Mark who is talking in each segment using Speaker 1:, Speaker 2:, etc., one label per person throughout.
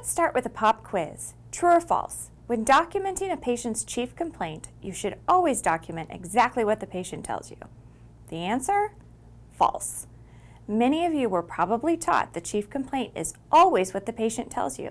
Speaker 1: Let's start with a pop quiz. True or false? When documenting a patient's chief complaint, you should always document exactly what the patient tells you. The answer? False. Many of you were probably taught the chief complaint is always what the patient tells you.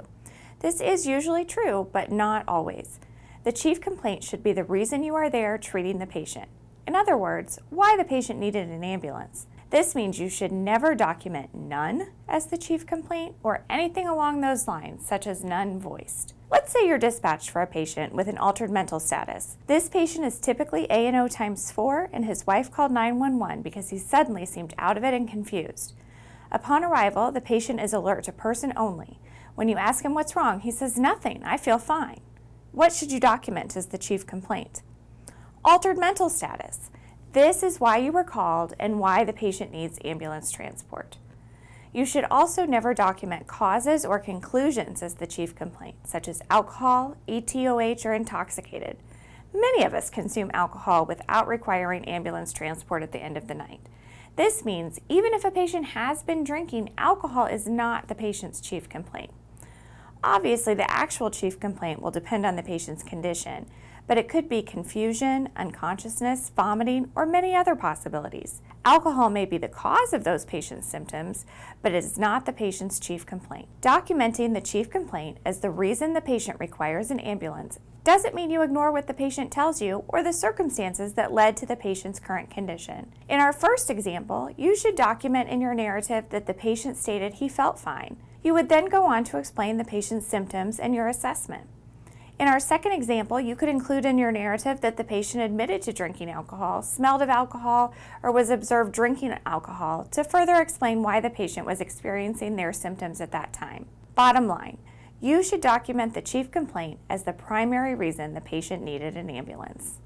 Speaker 1: This is usually true, but not always. The chief complaint should be the reason you are there treating the patient. In other words, why the patient needed an ambulance. This means you should never document none as the chief complaint or anything along those lines, such as none voiced. Let's say you're dispatched for a patient with an altered mental status. This patient is typically A&O times 4, and his wife called 911 because he suddenly seemed out of it and confused. Upon arrival, the patient is alert to person only. When you ask him what's wrong, he says, "Nothing, I feel fine." What should you document as the chief complaint? Altered mental status. This is why you were called and why the patient needs ambulance transport. You should also never document causes or conclusions as the chief complaint, such as alcohol, ETOH, or intoxicated. Many of us consume alcohol without requiring ambulance transport at the end of the night. This means even if a patient has been drinking, alcohol is not the patient's chief complaint. Obviously, the actual chief complaint will depend on the patient's condition, but it could be confusion, unconsciousness, vomiting, or many other possibilities. Alcohol may be the cause of those patient's symptoms, but it is not the patient's chief complaint. Documenting the chief complaint as the reason the patient requires an ambulance doesn't mean you ignore what the patient tells you or the circumstances that led to the patient's current condition. In our first example, you should document in your narrative that the patient stated he felt fine. You would then go on to explain the patient's symptoms and your assessment. In our second example, you could include in your narrative that the patient admitted to drinking alcohol, smelled of alcohol, or was observed drinking alcohol to further explain why the patient was experiencing their symptoms at that time. Bottom line, you should document the chief complaint as the primary reason the patient needed an ambulance.